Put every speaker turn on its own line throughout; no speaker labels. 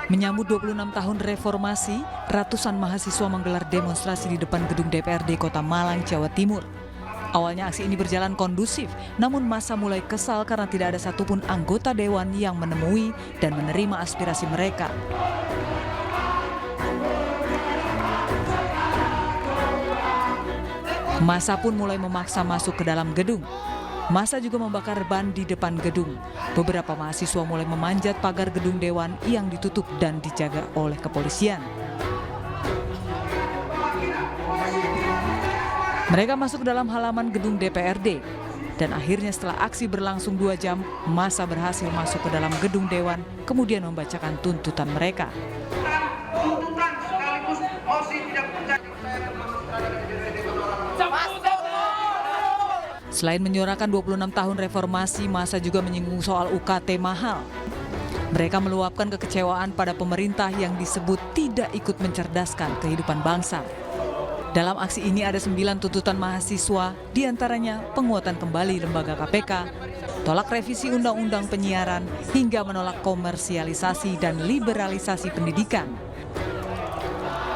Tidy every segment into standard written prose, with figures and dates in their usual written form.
Menyambut 26 tahun reformasi, ratusan mahasiswa menggelar demonstrasi di depan gedung DPRD Kota Malang, Jawa Timur. Awalnya aksi ini berjalan kondusif, namun massa mulai kesal karena tidak ada satupun anggota dewan yang menemui dan menerima aspirasi mereka. Massa pun mulai memaksa masuk ke dalam gedung. Massa juga membakar ban di depan gedung. Beberapa mahasiswa mulai memanjat pagar gedung dewan yang ditutup dan dijaga oleh kepolisian. Mereka masuk ke dalam halaman gedung DPRD. Dan akhirnya setelah aksi berlangsung 2 jam, massa berhasil masuk ke dalam gedung dewan, kemudian membacakan tuntutan mereka.
Tuntutan sekaligus mosi tidak percaya.
Selain menyuarakan 26 tahun reformasi, massa juga menyinggung soal UKT mahal. Mereka meluapkan kekecewaan pada pemerintah yang disebut tidak ikut mencerdaskan kehidupan bangsa. Dalam aksi ini ada 9 tuntutan mahasiswa, diantaranya penguatan kembali lembaga KPK, tolak revisi Undang-Undang Penyiaran, hingga menolak komersialisasi dan liberalisasi pendidikan.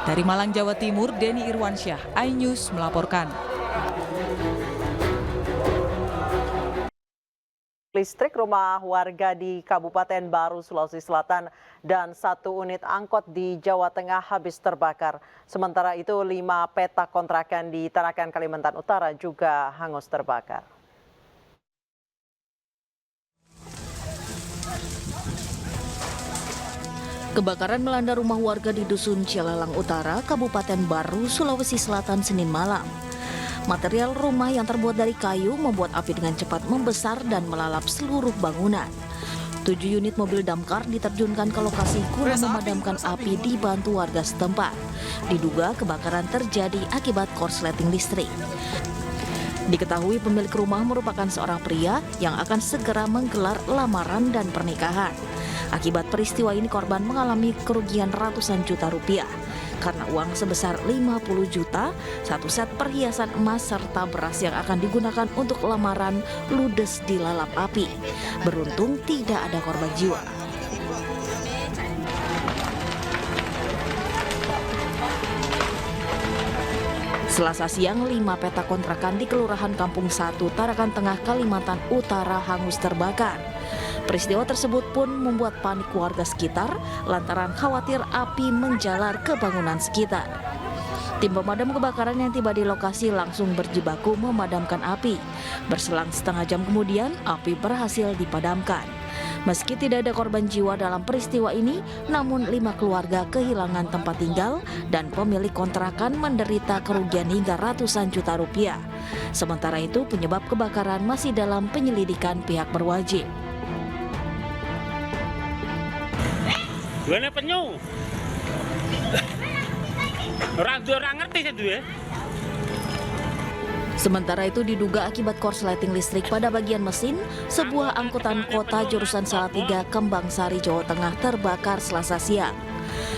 Dari Malang, Jawa Timur, Denny Irwansyah, iNews melaporkan.
Listrik rumah warga di Kabupaten Baru, Sulawesi Selatan dan 1 unit angkot di Jawa Tengah habis terbakar. Sementara itu 5 petak kontrakan di Tarakan, Kalimantan Utara juga hangus terbakar.
Kebakaran melanda rumah warga di Dusun Cilalang Utara, Kabupaten Baru, Sulawesi Selatan, Senin malam. Material rumah yang terbuat dari kayu membuat api dengan cepat membesar dan melalap seluruh bangunan. 7 unit mobil damkar diterjunkan ke lokasi guna memadamkan api dibantu warga setempat. Diduga kebakaran terjadi akibat korsleting listrik. Diketahui pemilik rumah merupakan seorang pria yang akan segera menggelar lamaran dan pernikahan. Akibat peristiwa ini korban mengalami kerugian ratusan juta rupiah. Karena uang sebesar 50 juta, 1 set perhiasan emas serta beras yang akan digunakan untuk lamaran ludes dilalap api. Beruntung tidak ada korban jiwa. Selasa siang, 5 petak kontrakan di Kelurahan Kampung 1, Tarakan Tengah, Kalimantan Utara hangus terbakar. Peristiwa tersebut pun membuat panik warga sekitar lantaran khawatir api menjalar ke bangunan sekitar. Tim pemadam kebakaran yang tiba di lokasi langsung berjibaku memadamkan api. Berselang setengah jam kemudian, api berhasil dipadamkan. Meski tidak ada korban jiwa dalam peristiwa ini, namun 5 keluarga kehilangan tempat tinggal dan pemilik kontrakan menderita kerugian hingga ratusan juta rupiah. Sementara itu, penyebab kebakaran masih dalam penyelidikan pihak berwajib.
Gimana penyu? Orang ngerti sih duwe.
Sementara itu diduga akibat korsleting listrik pada bagian mesin, sebuah angkutan kota jurusan Salatiga, Kembang Sari, Jawa Tengah terbakar Selasa siang.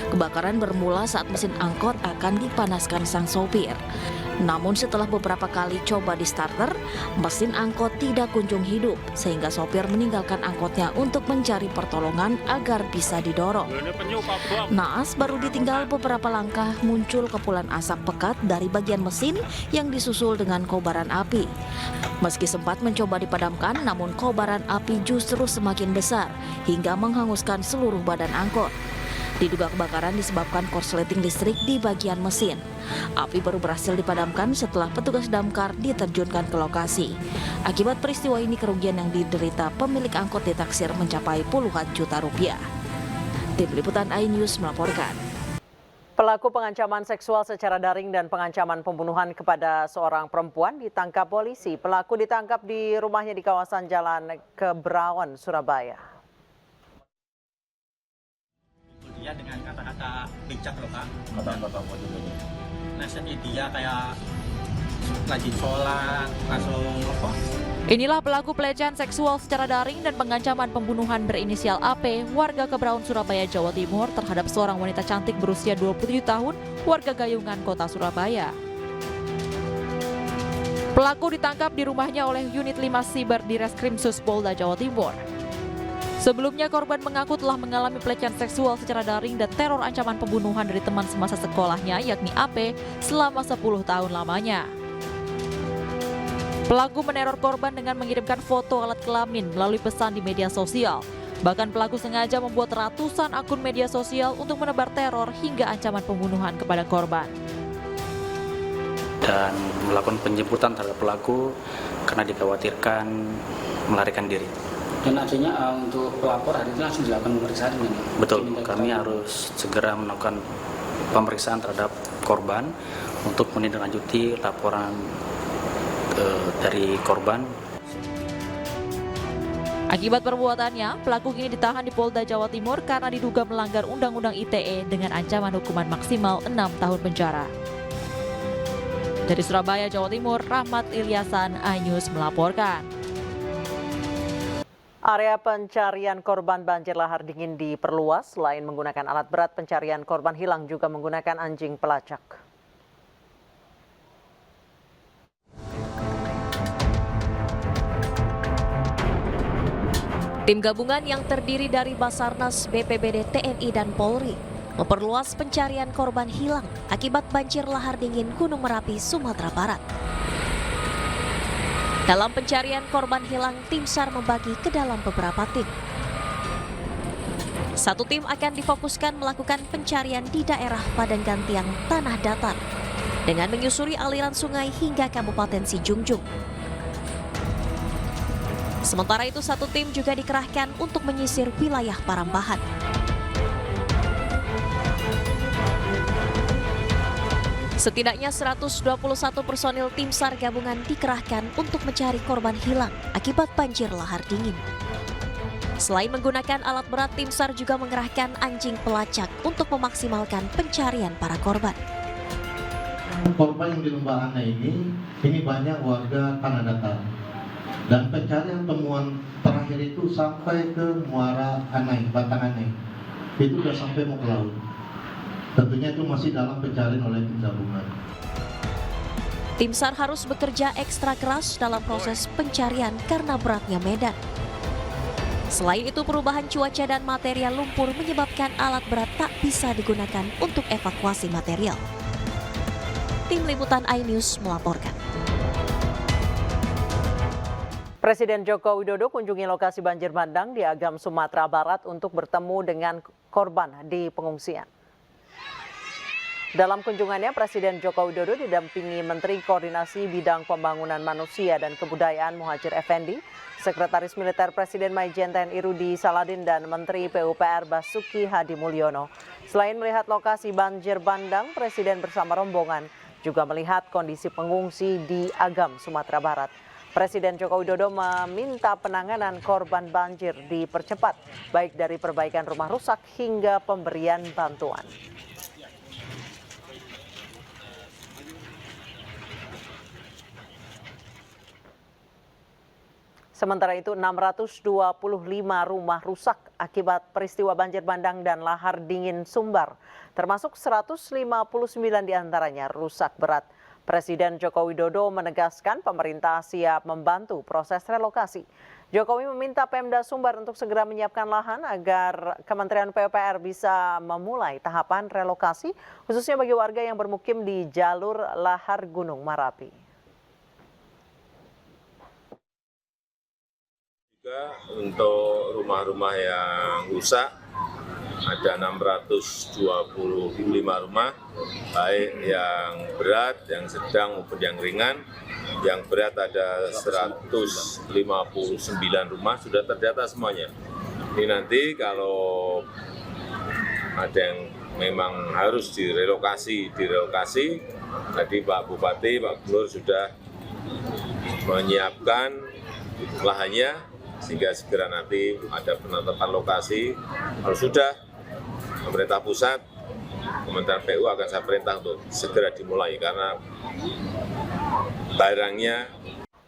Kebakaran bermula saat mesin angkot akan dipanaskan sang sopir. Namun setelah beberapa kali coba di starter, mesin angkot tidak kunjung hidup sehingga sopir meninggalkan angkotnya untuk mencari pertolongan agar bisa didorong. Naas baru ditinggal beberapa langkah muncul kepulan asap pekat dari bagian mesin yang disusul dengan kobaran api. Meski sempat mencoba dipadamkan, namun kobaran api justru semakin besar hingga menghanguskan seluruh badan angkot. Diduga kebakaran disebabkan korsleting listrik di bagian mesin. Api baru berhasil dipadamkan setelah petugas damkar diterjunkan ke lokasi. Akibat peristiwa ini kerugian yang diderita pemilik angkot ditaksir mencapai puluhan juta rupiah. Tim Liputan iNews melaporkan.
Pelaku pengancaman seksual secara daring dan pengancaman pembunuhan kepada seorang perempuan ditangkap polisi. Pelaku ditangkap di rumahnya di kawasan Jalan Kebraon, Surabaya.
Dia dengan kata-kata bijak loh Kak. Kata-kata apa dulu? Nasihatnya dia kayak rajin sholat, langsung apa?
Inilah pelaku pelecehan seksual secara daring dan pengancaman pembunuhan berinisial AP, warga Kebraun, Surabaya, Jawa Timur terhadap seorang wanita cantik berusia 27 tahun, warga Gayungan, Kota Surabaya. Pelaku ditangkap di rumahnya oleh unit 5 Siber di Reskrim Sus Polda Jawa Timur. Sebelumnya korban mengaku telah mengalami pelecehan seksual secara daring dan teror ancaman pembunuhan dari teman semasa sekolahnya yakni AP selama 10 tahun lamanya. Pelaku meneror korban dengan mengirimkan foto alat kelamin melalui pesan di media sosial. Bahkan pelaku sengaja membuat ratusan akun media sosial untuk menebar teror hingga ancaman pembunuhan kepada korban.
Dan melakukan penjemputan terhadap pelaku karena dikhawatirkan melarikan diri.
Dan artinya untuk pelapor hari ini langsung dilakukan pemeriksaan ini?
Betul, kami harus segera melakukan pemeriksaan terhadap korban untuk menindaklanjuti laporan dari korban.
Akibat perbuatannya, pelaku kini ditahan di Polda Jawa Timur karena diduga melanggar Undang-Undang ITE dengan ancaman hukuman maksimal 6 tahun penjara. Dari Surabaya, Jawa Timur, Rahmat Ilyasan, iNews melaporkan.
Area pencarian korban banjir lahar dingin diperluas. Selain menggunakan alat berat, pencarian korban hilang juga menggunakan anjing pelacak.
Tim gabungan yang terdiri dari Basarnas, BPBD, TNI, dan Polri memperluas pencarian korban hilang akibat banjir lahar dingin Gunung Merapi, Sumatera Barat. Dalam pencarian korban hilang, tim SAR membagi ke dalam beberapa tim. Satu tim akan difokuskan melakukan pencarian di daerah Padang Gantiang, Tanah Datar, dengan menyusuri aliran sungai hingga Kabupaten Sijungjung. Sementara itu, satu tim juga dikerahkan untuk menyisir wilayah Parambahan. Setidaknya 121 personil tim SAR gabungan dikerahkan untuk mencari korban hilang akibat banjir lahar dingin. Selain menggunakan alat berat, tim SAR juga mengerahkan anjing pelacak untuk memaksimalkan pencarian para korban.
Korban yang di Lembah Anai ini banyak warga Tanah Datar. Dan pencarian temuan terakhir itu sampai ke Muara Anai, Batang Anai. Itu sudah sampai mau ke laut. Tentunya itu masih dalam pencarian oleh tim gabungan.
Tim SAR harus bekerja ekstra keras dalam proses pencarian karena beratnya medan. Selain itu, perubahan cuaca dan material lumpur menyebabkan alat berat tak bisa digunakan untuk evakuasi material. Tim Liputan iNews melaporkan.
Presiden Joko Widodo kunjungi lokasi banjir bandang di Agam, Sumatera Barat untuk bertemu dengan korban di pengungsian. Dalam kunjungannya, Presiden Joko Widodo didampingi Menteri Koordinasi Bidang Pembangunan Manusia dan Kebudayaan Muhadjir Effendi, Sekretaris Militer Presiden Majen TNI Rudi Saladin, dan Menteri PUPR Basuki Hadi Mulyono. Selain melihat lokasi banjir bandang, Presiden bersama rombongan juga melihat kondisi pengungsi di Agam, Sumatera Barat. Presiden Joko Widodo meminta penanganan korban banjir dipercepat, baik dari perbaikan rumah rusak hingga pemberian bantuan. Sementara itu, 625 rumah rusak akibat peristiwa banjir bandang dan lahar dingin Sumbar, termasuk 159 diantaranya rusak berat. Presiden Joko Widodo menegaskan pemerintah siap membantu proses relokasi. Jokowi meminta Pemda Sumbar untuk segera menyiapkan lahan agar Kementerian PUPR bisa memulai tahapan relokasi, khususnya bagi warga yang bermukim di jalur lahar Gunung Merapi.
Juga untuk rumah-rumah yang rusak, ada 625 rumah, baik yang berat, yang sedang maupun yang ringan. Yang berat ada 159 rumah, sudah terdata semuanya. Ini nanti kalau ada yang memang harus direlokasi. Tadi Pak Bupati, Pak Gubernur sudah menyiapkan lahannya, sehingga segera nanti ada penetapan lokasi. Kalau sudah, pemerintah pusat, Kementerian PU akan saya perintah untuk segera dimulai karena barangnya.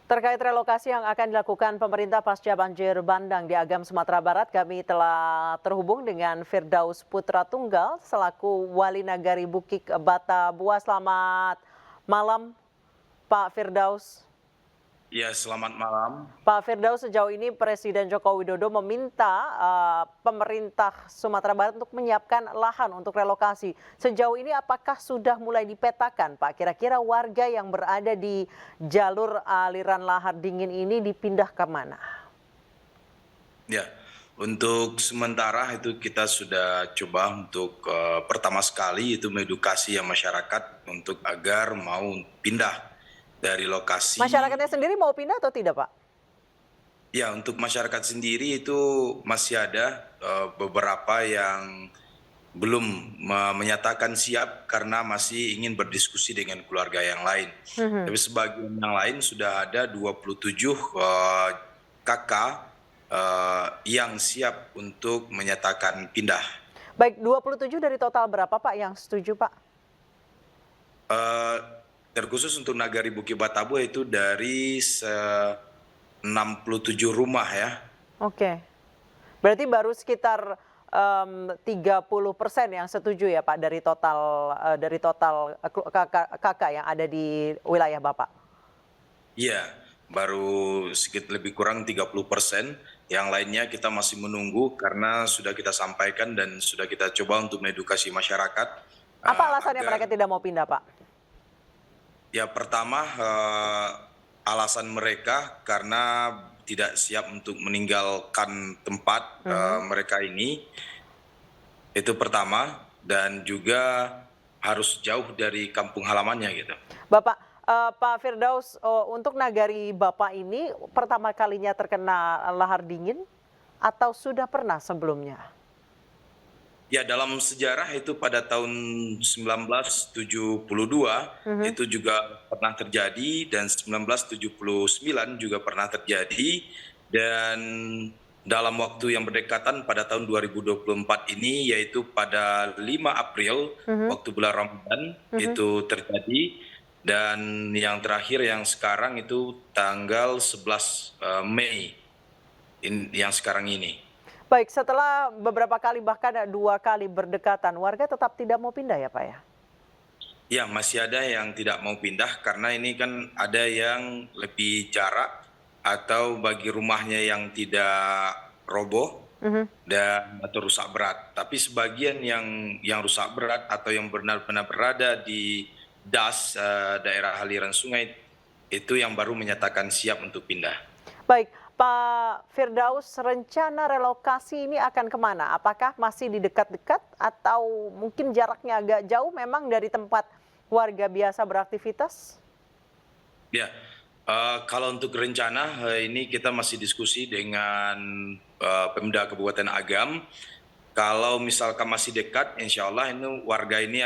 Terkait relokasi yang akan dilakukan pemerintah pasca banjir bandang di Agam, Sumatera Barat, kami telah terhubung dengan Firdaus Putra Tunggal selaku Wali Nagari Bukit Bata Bua. Selamat malam, Pak Firdaus.
Ya, selamat malam.
Pak Firdaus, sejauh ini Presiden Joko Widodo meminta pemerintah Sumatera Barat untuk menyiapkan lahan untuk relokasi. Sejauh ini apakah sudah mulai dipetakan, Pak? Kira-kira warga yang berada di jalur aliran lahar dingin ini dipindah ke mana?
Ya, untuk sementara itu kita sudah coba untuk pertama sekali itu mengedukasi yang masyarakat untuk agar mau pindah dari lokasi.
Masyarakatnya sendiri mau pindah atau tidak, Pak?
Ya, untuk masyarakat sendiri itu masih ada beberapa yang belum menyatakan siap karena masih ingin berdiskusi dengan keluarga yang lain. Tapi sebagian yang lain sudah ada 27 kakak yang siap untuk menyatakan pindah.
Baik, 27 dari total berapa, Pak, yang setuju, Pak?
Terkhusus untuk Nagari Bukit Batabu itu dari 67 rumah ya.
Oke. Berarti baru sekitar 30% yang setuju ya, Pak, dari total kakak yang ada di wilayah Bapak.
Iya, baru sedikit lebih kurang 30%. Yang lainnya kita masih menunggu karena sudah kita sampaikan dan sudah kita coba untuk mengedukasi masyarakat.
Apa alasannya mereka tidak mau pindah, Pak?
Ya, pertama alasan mereka karena tidak siap untuk meninggalkan tempat mereka ini. Itu pertama, dan juga harus jauh dari kampung halamannya gitu.
Bapak, Pak Firdaus, untuk Nagari Bapak ini pertama kalinya terkena lahar dingin atau sudah pernah sebelumnya?
Ya, dalam sejarah itu pada tahun 1972 itu juga pernah terjadi, dan 1979 juga pernah terjadi, dan dalam waktu yang berdekatan pada tahun 2024 ini, yaitu pada 5 April waktu bulan Ramadan itu terjadi, dan yang terakhir yang sekarang itu tanggal 11 Mei yang sekarang ini.
Baik, setelah beberapa kali bahkan 2 kali berdekatan, warga tetap tidak mau pindah ya, Pak ya?
Ya, masih ada yang tidak mau pindah karena ini kan ada yang lebih jarak atau bagi rumahnya yang tidak roboh dan atau rusak berat. Tapi sebagian yang rusak berat atau yang benar-benar berada di das daerah aliran sungai itu yang baru menyatakan siap untuk pindah.
Baik, Pak Firdaus, rencana relokasi ini akan kemana? Apakah masih di dekat-dekat atau mungkin jaraknya agak jauh memang dari tempat warga biasa beraktivitas?
Ya, kalau untuk rencana ini kita masih diskusi dengan Pemda Kabupaten Agam. Kalau misalkan masih dekat, insya Allah ini warga ini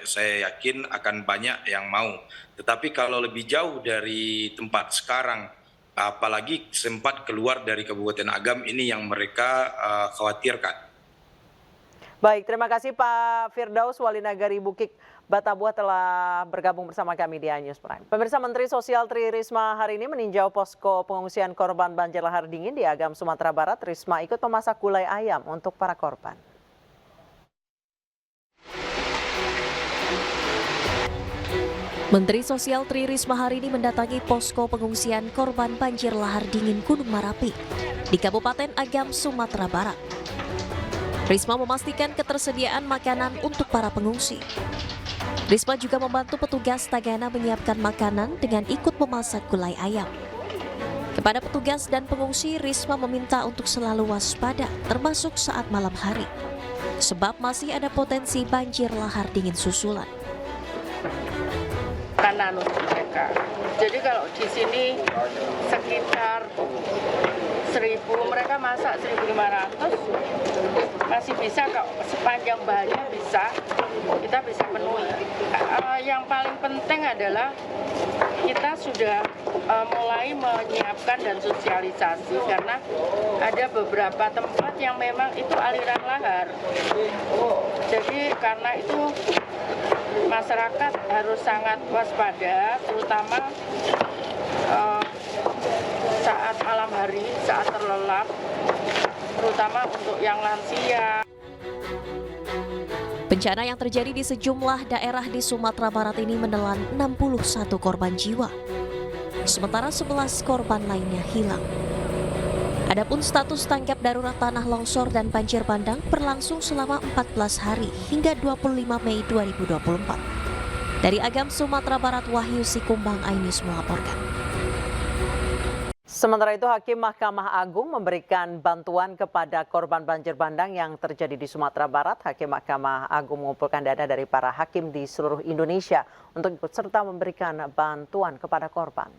saya yakin akan banyak yang mau. Tetapi kalau lebih jauh dari tempat sekarang, apalagi sempat keluar dari Kabupaten Agam, ini yang mereka khawatirkan.
Baik, terima kasih Pak Firdaus, Wali Nagari Bukit Batabu telah bergabung bersama kami di iNews Prime. Pemirsa, Menteri Sosial Tri Risma hari ini meninjau posko pengungsian korban banjir lahar dingin di Agam, Sumatera Barat. Risma ikut memasak gulai ayam untuk para korban.
Menteri Sosial Tri Risma hari ini mendatangi posko pengungsian korban banjir lahar dingin Gunung Merapi di Kabupaten Agam, Sumatera Barat. Risma memastikan ketersediaan makanan untuk para pengungsi. Risma juga membantu petugas tagana menyiapkan makanan dengan ikut memasak gulai ayam. Kepada petugas dan pengungsi, Risma meminta untuk selalu waspada, termasuk saat malam hari, sebab masih ada potensi banjir lahar dingin susulan.
Makanan untuk mereka. Jadi kalau di sini sekitar 1.000, mereka masak 1.500, masih bisa kok, sepanjang bahannya bisa, kita bisa penuhi. Yang paling penting adalah kita sudah mulai menyiapkan dan sosialisasi karena ada beberapa tempat yang memang itu aliran lahar. Jadi karena itu masyarakat harus sangat waspada, terutama saat malam hari, saat terlelap, terutama untuk yang lansia.
Bencana yang terjadi di sejumlah daerah di Sumatera Barat ini menelan 61 korban jiwa. sementara 11 korban lainnya hilang. Adapun status tanggap darurat tanah longsor dan banjir bandang berlangsung selama 14 hari hingga 25 Mei 2024. Dari Agam, Sumatera Barat, Wahyu Sikumbang, iNews melaporkan.
Sementara itu, Hakim Mahkamah Agung memberikan bantuan kepada korban banjir bandang yang terjadi di Sumatera Barat. Hakim Mahkamah Agung mengumpulkan dana dari para hakim di seluruh Indonesia untuk ikut serta memberikan bantuan kepada korban.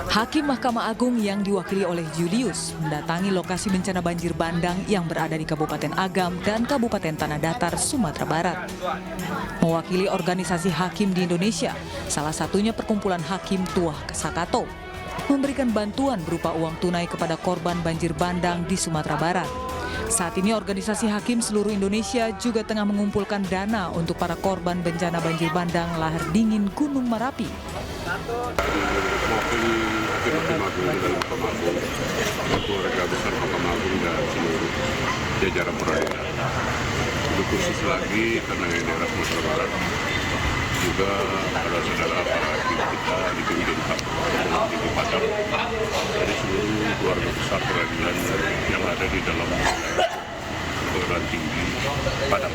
Hakim Mahkamah Agung yang diwakili oleh Julius mendatangi lokasi bencana banjir bandang yang berada di Kabupaten Agam dan Kabupaten Tanah Datar, Sumatera Barat. Mewakili organisasi hakim di Indonesia, salah satunya Perkumpulan Hakim Tuah Sakato, memberikan bantuan berupa uang tunai kepada korban banjir bandang di Sumatera Barat. Saat ini organisasi hakim seluruh Indonesia juga tengah mengumpulkan dana untuk para korban bencana banjir bandang lahar dingin Gunung Merapi.
Maupun Hakim Agung dan Mahkamah Agung, keluarga besar Mahkamah Agung dan seluruh jajaran peradilan. Untuk khusus lagi karena di daerah Sumatera Barat juga ada saudara para hakim kita dipimpin di Padang dari seluruh keluarga besar peradilan yang ada di dalam perguruan tinggi Padang.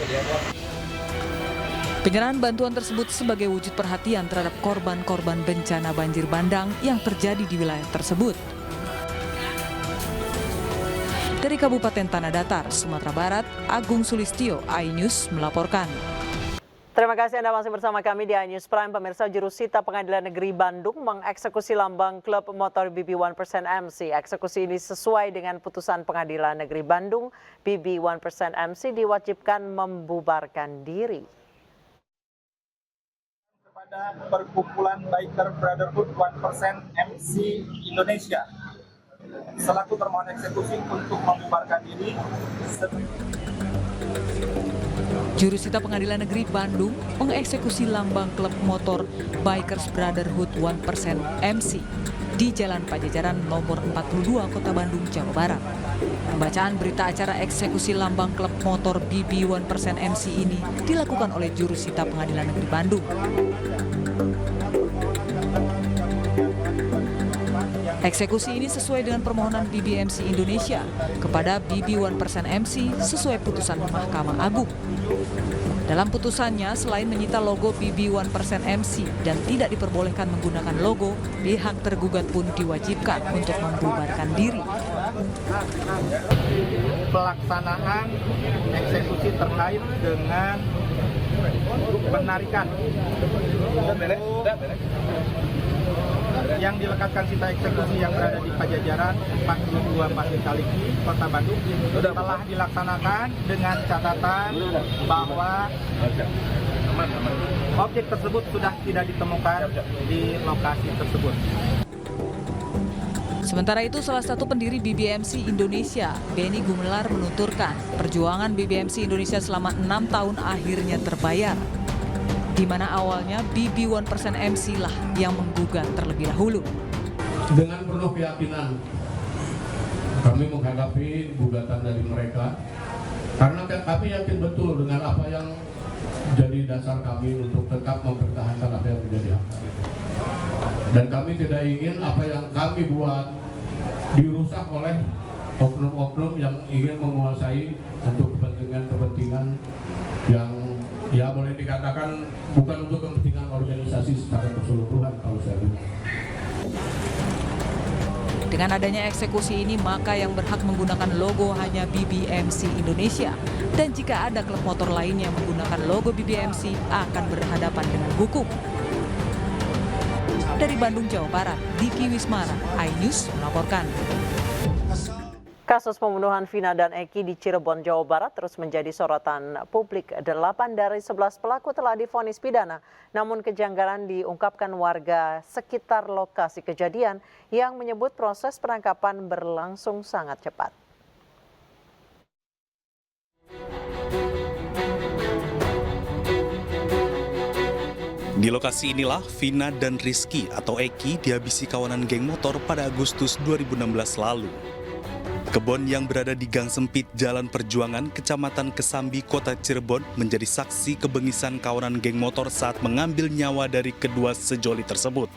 Penyerahan bantuan tersebut sebagai wujud perhatian terhadap korban-korban bencana banjir bandang yang terjadi di wilayah tersebut. Dari Kabupaten Tanah Datar, Sumatera Barat, Agung Sulistyo, iNews melaporkan.
Terima kasih Anda masih bersama kami di iNews Prime. Pemirsa, jurusita Pengadilan Negeri Bandung mengeksekusi lambang klub motor BB 1% MC. Eksekusi ini sesuai dengan putusan Pengadilan Negeri Bandung. BB 1% MC diwajibkan membubarkan diri.
Kepada Perkumpulan Biker Brotherhood 1% MC Indonesia selaku termohon eksekusi untuk membubarkan diri.
Jurusita Pengadilan Negeri Bandung mengeksekusi lambang klub motor Bikers Brotherhood 1% MC di Jalan Pajajaran nomor 42 Kota Bandung, Jawa Barat. Pembacaan berita acara eksekusi lambang klub motor BB 1% MC ini dilakukan oleh Jurusita Pengadilan Negeri Bandung. Eksekusi ini sesuai dengan permohonan BBMC Indonesia kepada BB 1% MC sesuai putusan Mahkamah Agung. Dalam putusannya, selain menyita logo BB 1% MC dan tidak diperbolehkan menggunakan logo, pihak tergugat pun diwajibkan untuk membubarkan diri.
Pelaksanaan eksekusi terkait dengan penarikan yang dilekatkan sita eksekusi yang berada di Pajajaran 42 Pasir Kaliki, Kota Bandung telah dilaksanakan dengan catatan bahwa objek tersebut sudah tidak ditemukan di lokasi tersebut.
Sementara itu, salah satu pendiri BBMC Indonesia, Benny Gumelar, menuturkan perjuangan BBMC Indonesia selama 6 tahun akhirnya terbayar, di mana awalnya BB 1% MC lah yang menggugat terlebih dahulu.
Dengan penuh keyakinan kami menghadapi gugatan dari mereka, karena kami yakin betul dengan apa yang jadi dasar kami untuk tetap mempertahankan apa yang menjadi hak kami. Dan kami tidak ingin apa yang kami buat dirusak oleh oknum-oknum yang ingin menguasai untuk kepentingan-kepentingan yang ya boleh dikatakan bukan untuk kepentingan organisasi secara keseluruhan kalau saya bilang.
Dengan adanya eksekusi ini, maka yang berhak menggunakan logo hanya BBMC Indonesia. Dan jika ada klub motor lain yang menggunakan logo BBMC akan berhadapan dengan hukum. Dari Bandung, Jawa Barat, Diki Wismara, iNews melaporkan.
Kasus pembunuhan Vina dan Eki di Cirebon, Jawa Barat terus menjadi sorotan publik. 8 dari 11 pelaku telah divonis pidana, namun kejanggalan diungkapkan warga sekitar lokasi kejadian yang menyebut proses penangkapan berlangsung sangat cepat.
Di lokasi inilah Vina dan Rizky atau Eki dihabisi kawanan geng motor pada Agustus 2016 lalu. Kebon yang berada di gang sempit Jalan Perjuangan, Kecamatan Kesambi, Kota Cirebon menjadi saksi kebengisan kawanan geng motor saat mengambil nyawa dari kedua sejoli tersebut.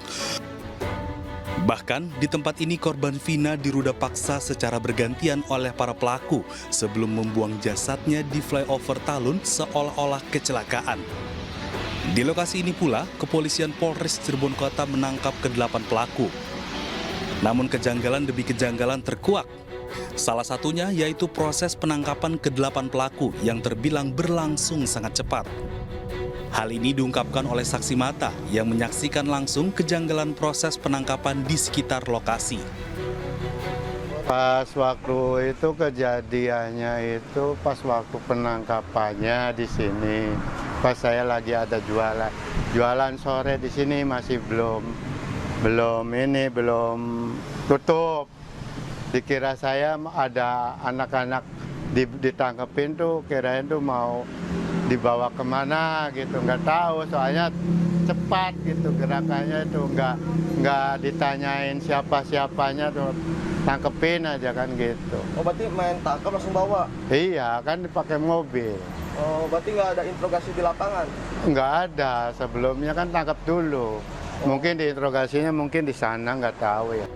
Bahkan di tempat ini korban Vina diruda paksa secara bergantian oleh para pelaku sebelum membuang jasadnya di flyover Talun seolah-olah kecelakaan. Di lokasi ini pula, kepolisian Polres Cirebon Kota menangkap ke-8 pelaku. Namun kejanggalan demi kejanggalan terkuak. Salah satunya yaitu proses penangkapan ke-8 pelaku yang terbilang berlangsung sangat cepat. Hal ini diungkapkan oleh saksi mata yang menyaksikan langsung kejanggalan proses penangkapan di sekitar lokasi.
Pas waktu itu kejadiannya itu pas waktu penangkapannya di sini. Pas saya lagi ada jualan sore di sini masih belum tutup. Dikira saya ada anak-anak ditangkepin tuh, kirain tuh mau dibawa kemana gitu, nggak tahu soalnya cepat gitu gerakannya itu, nggak ditanyain siapa-siapanya tuh, tangkepin aja kan gitu.
Oh berarti main tangkap langsung bawa?
Iya kan dipakai mobil.
Oh berarti nggak ada interogasi di lapangan?
Nggak ada, sebelumnya kan tangkap dulu. Mungkin diinterogasinya mungkin di sana, nggak tahu ya.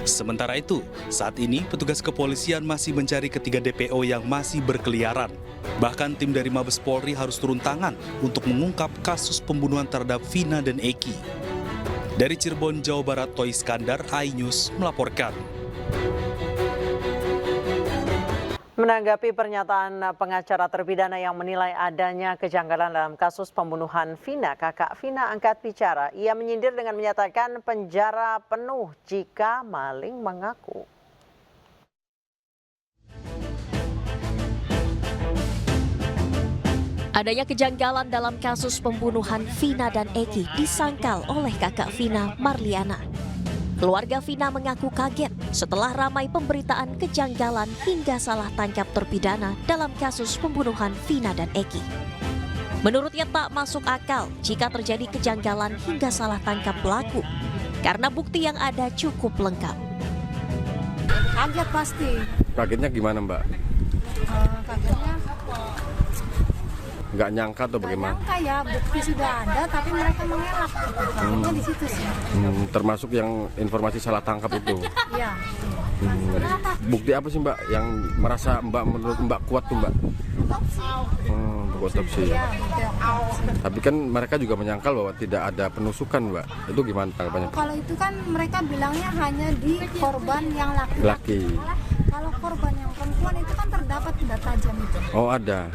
Sementara itu, saat ini petugas kepolisian masih mencari ketiga DPO yang masih berkeliaran. Bahkan tim dari Mabes Polri harus turun tangan untuk mengungkap kasus pembunuhan terhadap Vina dan Eki. Dari Cirebon, Jawa Barat, Toy Iskandar, iNews melaporkan.
Menanggapi pernyataan pengacara terpidana yang menilai adanya kejanggalan dalam kasus pembunuhan Vina, kakak Vina angkat bicara. Ia menyindir dengan menyatakan penjara penuh jika maling mengaku.
Adanya kejanggalan dalam kasus pembunuhan Vina dan Eki disangkal oleh kakak Vina, Marliana. Keluarga Vina mengaku kaget setelah ramai pemberitaan kejanggalan hingga salah tangkap terpidana dalam kasus pembunuhan Vina dan Eki. Menurutnya tak masuk akal jika terjadi kejanggalan hingga salah tangkap pelaku, karena bukti yang ada cukup lengkap.
Kaget pasti.
Kagetnya gimana, Mbak?
Kagetnya
nggak nyangka atau bagaimana?
Nggak nyangka ya, bukti sudah ada tapi mereka mengelak. Kagetnya di situ sih.
Termasuk yang informasi salah tangkap itu?
Iya.
Bukti apa sih Mbak yang merasa menurut Mbak kuat tuh Mbak? Otopsi.
Iya,
tapi kan mereka juga menyangkal bahwa tidak ada penusukan Mbak. Itu gimana tanggapannya?
Kalau itu kan mereka bilangnya hanya di korban yang laki-laki. Kalau korban yang perempuan itu kan terdapat benda tajam itu.
Oh ada.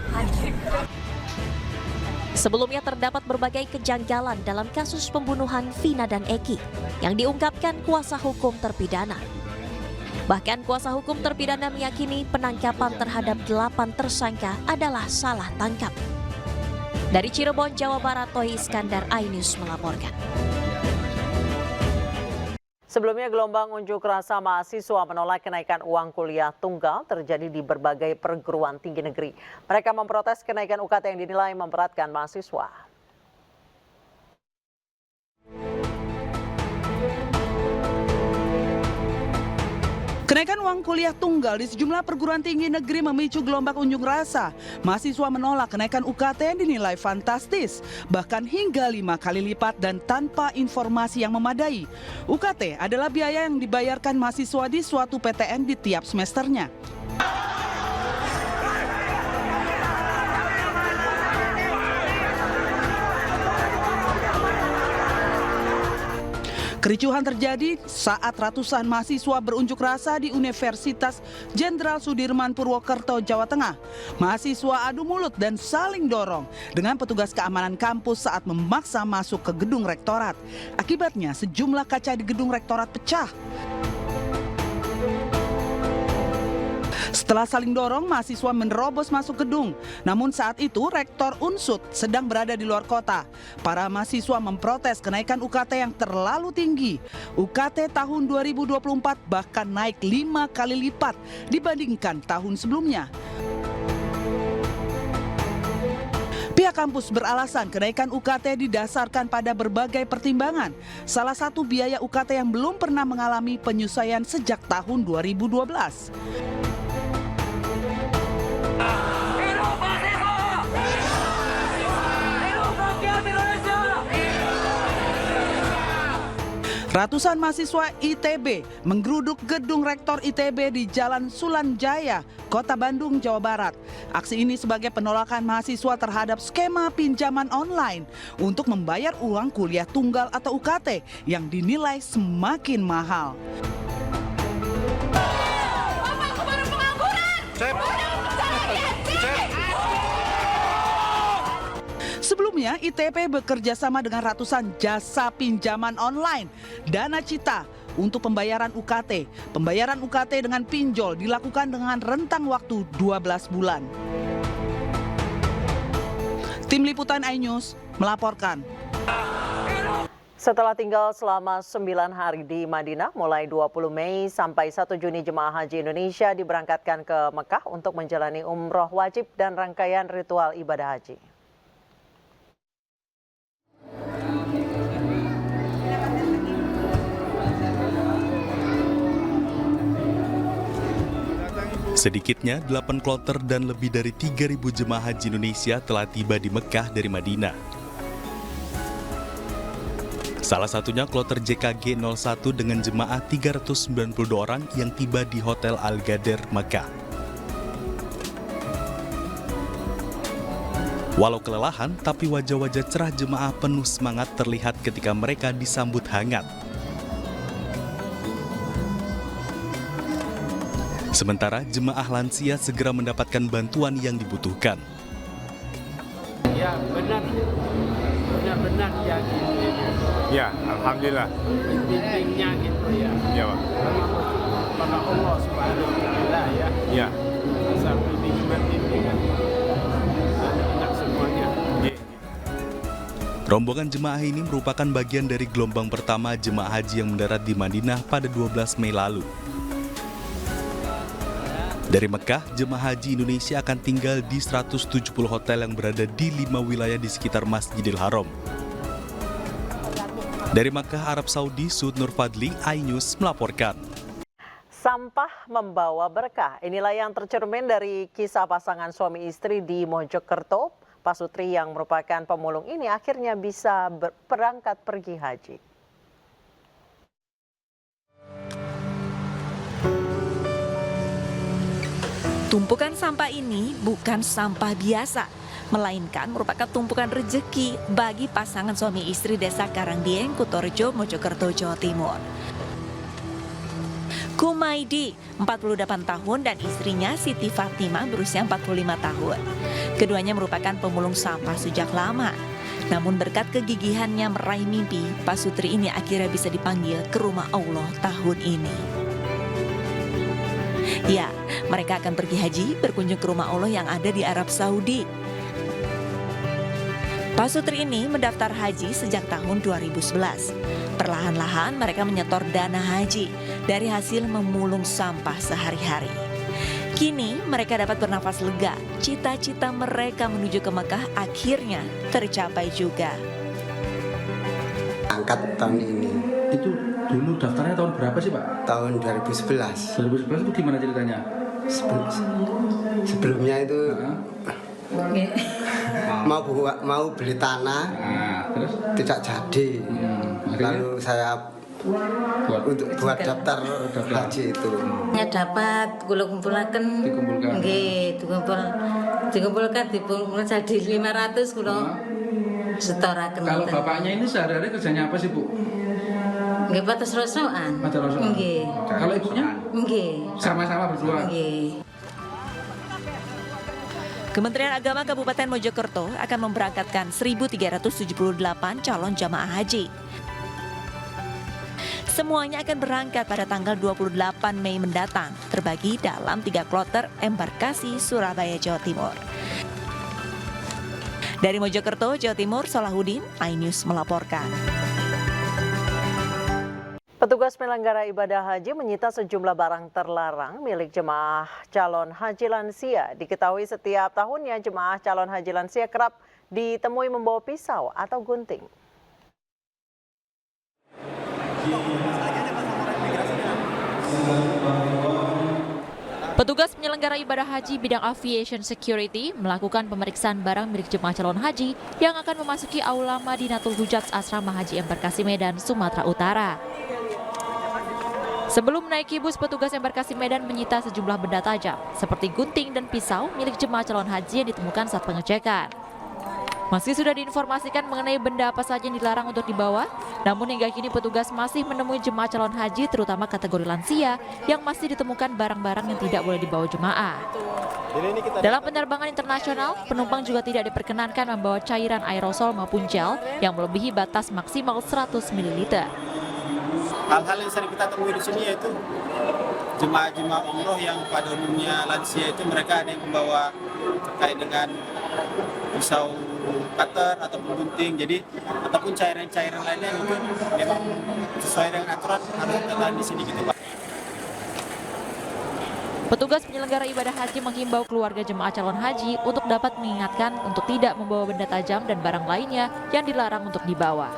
Sebelumnya terdapat berbagai kejanggalan dalam kasus pembunuhan Vina dan Eki yang diungkapkan kuasa hukum terpidana. Bahkan kuasa hukum terpidana meyakini penangkapan terhadap 8 tersangka adalah salah tangkap. Dari Cirebon, Jawa Barat, Toy Iskandar, iNews melaporkan.
Sebelumnya gelombang unjuk rasa mahasiswa menolak kenaikan uang kuliah tunggal terjadi di berbagai perguruan tinggi negeri. Mereka memprotes kenaikan UKT yang dinilai memberatkan mahasiswa.
Kenaikan uang kuliah tunggal di sejumlah perguruan tinggi negeri memicu gelombang unjuk rasa. Mahasiswa menolak kenaikan UKT yang dinilai fantastis, bahkan hingga 5 kali lipat dan tanpa informasi yang memadai. UKT adalah biaya yang dibayarkan mahasiswa di suatu PTN di tiap semesternya. Kericuhan terjadi saat ratusan mahasiswa berunjuk rasa di Universitas Jenderal Sudirman Purwokerto, Jawa Tengah. Mahasiswa adu mulut dan saling dorong dengan petugas keamanan kampus saat memaksa masuk ke gedung rektorat. Akibatnya sejumlah kaca di gedung rektorat pecah. Setelah saling dorong, mahasiswa menerobos masuk gedung. Namun saat itu Rektor Unsud sedang berada di luar kota. Para mahasiswa memprotes kenaikan UKT yang terlalu tinggi. UKT tahun 2024 bahkan naik 5 kali lipat dibandingkan tahun sebelumnya. Pihak kampus beralasan kenaikan UKT didasarkan pada berbagai pertimbangan. Salah satu biaya UKT yang belum pernah mengalami penyesuaian sejak tahun 2012. Ratusan mahasiswa ITB menggeruduk gedung Rektor ITB di Jalan Sulan Jaya, Kota Bandung, Jawa Barat. Aksi ini sebagai penolakan mahasiswa terhadap skema pinjaman online untuk membayar uang kuliah tunggal atau UKT yang dinilai semakin mahal. Sebelumnya, ITB bekerja sama dengan ratusan jasa pinjaman online, Dana Cita, untuk pembayaran UKT. Pembayaran UKT dengan pinjol dilakukan dengan rentang waktu 12 bulan. Tim Liputan iNews melaporkan.
Setelah tinggal selama 9 hari di Madinah, mulai 20 Mei sampai 1 Juni jemaah haji Indonesia diberangkatkan ke Mekah untuk menjalani umroh wajib dan rangkaian ritual ibadah haji.
Sedikitnya 8 kloter dan lebih dari 3.000 jemaah haji Indonesia telah tiba di Mekah dari Madinah. Salah satunya kloter JKG 01 dengan jemaah 392 orang yang tiba di Hotel Al-Gader, Mekah. Walau kelelahan, tapi wajah-wajah cerah jemaah penuh semangat terlihat ketika mereka disambut hangat. Sementara jemaah lansia segera mendapatkan bantuan yang dibutuhkan.
Ya benar ya gitu.
Ya, alhamdulillah.
Bimbingnya gitu ya.
Ya, Pak.
Pada Allah Subhanahu wa taala ya.
Ya.
Sampai bimbingan. Enak semuanya.
Rombongan jemaah ini merupakan bagian dari gelombang pertama jemaah haji yang mendarat di Madinah pada 12 Mei lalu. Dari Mekah, jemaah haji Indonesia akan tinggal di 170 hotel yang berada di 5 wilayah di sekitar Masjidil Haram. Dari Makkah, Arab Saudi, Sud Nur Fadli, iNews melaporkan.
Sampah membawa berkah. Inilah yang tercermin dari kisah pasangan suami istri di Mojokerto. Pak Sutri yang merupakan pemulung ini akhirnya bisa berangkat pergi haji.
Tumpukan sampah ini bukan sampah biasa, melainkan merupakan tumpukan rejeki bagi pasangan suami istri desa Karangdieng, Kutorejo, Mojokerto, Jawa Timur. Kumaidi, 48 tahun dan istrinya Siti Fatimah berusia 45 tahun. Keduanya merupakan pemulung sampah sejak lama. Namun berkat kegigihannya meraih mimpi, Pak Sutri ini akhirnya bisa dipanggil ke rumah Allah tahun ini. Ya, mereka akan pergi haji berkunjung ke rumah Allah yang ada di Arab Saudi. Pak Sutri ini mendaftar haji sejak tahun 2011. Perlahan-lahan mereka menyetor dana haji dari hasil memulung sampah sehari-hari. Kini mereka dapat bernafas lega, cita-cita mereka menuju ke Mekah akhirnya tercapai juga.
Angkat tahun ini.
Itu dulu daftarnya tahun berapa sih Pak?
Tahun 2011.
2011 itu gimana ceritanya?
Sebelumnya itu mau beli tanah,
terus
tidak jadi. Lalu saya buat daftar haji itu.
Ya dapat kumpulaken. Nggih, dikumpulkan jadi 500 kula setoraken.
Kalau bapaknya ini sehari-hari kerjanya apa sih, Bu?
Nggih, patos rosokan. Nggih.
Kalau ibunya?
Nggih.
Sama-sama berdua.
Nggih.
Kementerian Agama Kabupaten Mojokerto akan memberangkatkan 1.378 calon jamaah haji. Semuanya akan berangkat pada tanggal 28 Mei mendatang, terbagi dalam 3 kloter embarkasi Surabaya, Jawa Timur. Dari Mojokerto, Jawa Timur, Salahuddin, iNews melaporkan.
Petugas penyelenggara ibadah haji menyita sejumlah barang terlarang milik jemaah calon haji lansia. Diketahui setiap tahunnya jemaah calon haji lansia kerap ditemui membawa pisau atau gunting.
Petugas penyelenggara ibadah haji bidang aviation security melakukan pemeriksaan barang milik jemaah calon haji yang akan memasuki aula Madinatul Hujjats Asrama Haji Embarkasi Medan, Sumatera Utara. Sebelum menaiki bus, petugas embarkasi Medan menyita sejumlah benda tajam seperti gunting dan pisau milik jemaah calon haji yang ditemukan saat pengecekan. Meski sudah diinformasikan mengenai benda apa saja yang dilarang untuk dibawa, namun hingga kini petugas masih menemui jemaah calon haji terutama kategori lansia yang masih ditemukan barang-barang yang tidak boleh dibawa jemaah. Dalam penerbangan internasional, penumpang juga tidak diperkenankan membawa cairan aerosol maupun gel yang melebihi batas maksimal 100 ml.
Hal-hal yang sering kita temui di sini yaitu jemaah-jemaah umroh yang pada umumnya lansia itu mereka ada yang membawa terkait dengan pisau cutter ataupun gunting, jadi ataupun cairan-cairan lainnya itu memang sesuai dengan aturan harus diletakkan di sini gitu Pak.
Petugas penyelenggara ibadah haji menghimbau keluarga jemaah calon haji untuk dapat mengingatkan untuk tidak membawa benda tajam dan barang lainnya yang dilarang untuk dibawa.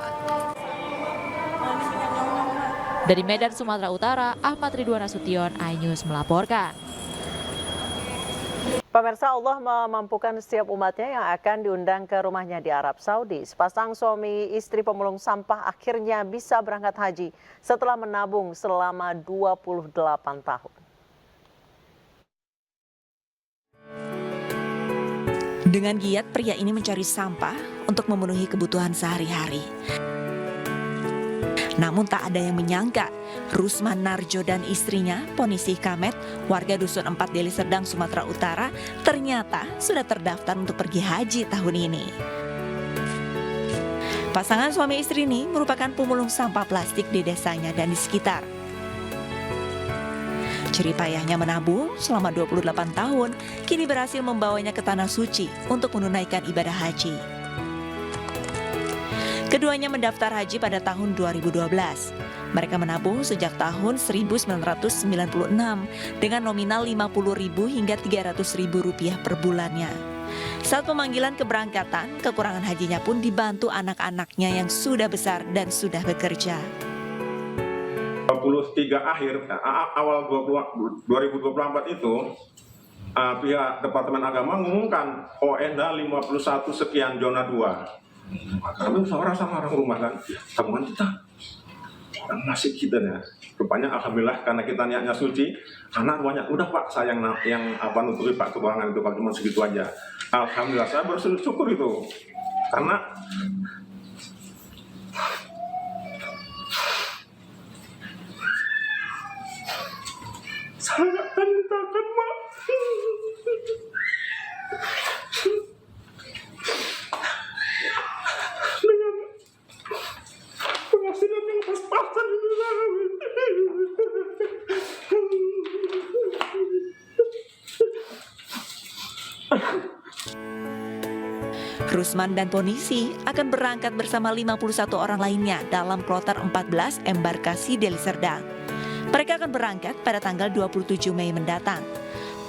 Dari Medan, Sumatera Utara, Ahmad Ridwan Nasution, iNews melaporkan.
Pemirsa, Allah memampukan setiap umatnya yang akan diundang ke rumahnya di Arab Saudi. Sepasang suami istri pemulung sampah akhirnya bisa berangkat haji setelah menabung selama 28 tahun.
Dengan giat, pria ini mencari sampah untuk memenuhi kebutuhan sehari-hari. Namun tak ada yang menyangka, Rusman Narjo dan istrinya, Ponisih Kamet, warga Dusun 4 Deli Serdang, Sumatera Utara, ternyata sudah terdaftar untuk pergi haji tahun ini. Pasangan suami istri ini merupakan pemulung sampah plastik di desanya dan di sekitar. Jerih payahnya menabung selama 28 tahun, kini berhasil membawanya ke Tanah Suci untuk menunaikan ibadah haji. Keduanya mendaftar haji pada tahun 2012. Mereka menabung sejak tahun 1996 dengan nominal Rp50.000 hingga Rp300.000 per bulannya. Saat pemanggilan keberangkatan, kekurangan hajinya pun dibantu anak-anaknya yang sudah besar dan sudah bekerja.
23 akhir, awal 2024 itu, pihak Departemen Agama mengumumkan ONH 51 sekian zona 2. Kami musyawarah sama orang rumah kan, tabungan kita, nasib kita ya. Rupanya alhamdulillah karena kita niatnya suci, anak banyak. Udah Pak, saya yang nutupi Pak kekurangan itu Pak, cuma segitu aja. Alhamdulillah saya bersyukur itu, karena saya akan mintakan Mak. Penghasilan yang pas-pasan itu
Rusman dan Ponisi akan berangkat bersama 51 orang lainnya dalam kloter 14 embarkasi Deli Serdang. Mereka akan berangkat pada tanggal 27 Mei mendatang.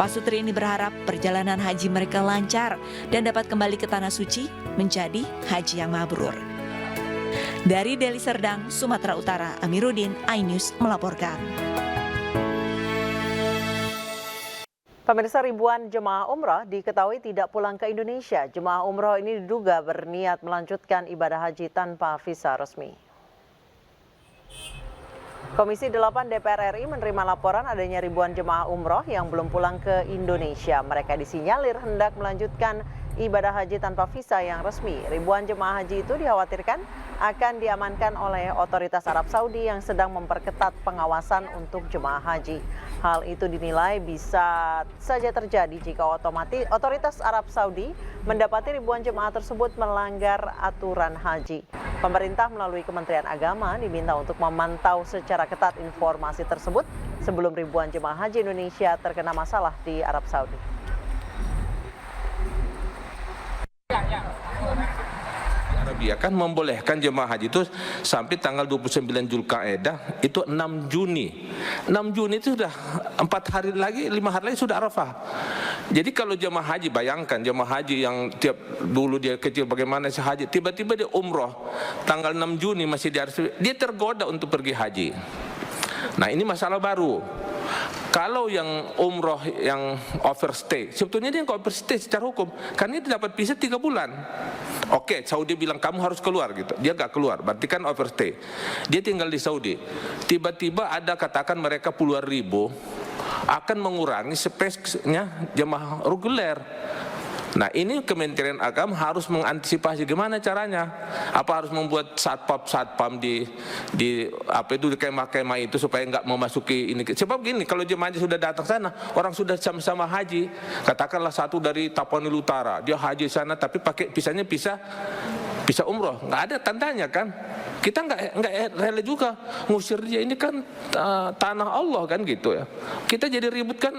Pasutri ini berharap perjalanan haji mereka lancar dan dapat kembali ke Tanah Suci menjadi haji yang mabrur. Dari Deli Serdang, Sumatera Utara, Amiruddin, iNews melaporkan.
Pemirsa, ribuan jemaah umrah diketahui tidak pulang ke Indonesia. Jemaah umrah ini diduga berniat melanjutkan ibadah haji tanpa visa resmi. Komisi 8 DPR RI menerima laporan adanya ribuan jemaah umroh yang belum pulang ke Indonesia. Mereka disinyalir hendak melanjutkan ibadah haji tanpa visa yang resmi. Ribuan jemaah haji itu dikhawatirkan akan diamankan oleh otoritas Arab Saudi yang sedang memperketat pengawasan untuk jemaah haji. Hal itu dinilai bisa saja terjadi jika otoritas Arab Saudi mendapati ribuan jemaah tersebut melanggar aturan haji. Pemerintah melalui Kementerian Agama diminta untuk memantau secara ketat informasi tersebut sebelum ribuan jemaah haji Indonesia terkena masalah di Arab Saudi.
Arab Nabi ya kan membolehkan jemaah haji itu sampai tanggal 29 Zulkaidah itu 6 Juni. 6 Juni itu sudah 4 hari lagi, 5 hari lagi sudah Arafah. Jadi kalau jemaah haji, bayangkan jemaah haji yang tiap dulu dia kecil bagaimana sih haji, tiba-tiba dia umroh tanggal 6 Juni masih dia tergoda untuk pergi haji. Nah ini masalah baru. Kalau yang umroh yang overstay, sebetulnya dia nggak overstay secara hukum, karena dia dapat visa 3 bulan. Oke, Saudi bilang kamu harus keluar gitu, dia nggak keluar, berarti kan overstay. Dia tinggal di Saudi. Tiba-tiba ada katakan mereka puluhan ribu akan mengurangi space-nya jemaah reguler. Nah ini Kementerian Agama harus mengantisipasi gimana caranya. Apa harus membuat satpam di apa itu di kemah-kemah itu supaya nggak memasuki ini. Sebab gini, kalau jemaah sudah datang sana, orang sudah sama-sama haji. Katakanlah satu dari Tapanuli Utara, dia haji sana tapi pakai visanya visa umroh, nggak ada tandanya kan. Kita nggak rela juga ngusir dia, ini kan tanah Allah kan gitu ya. Kita jadi ribut kan.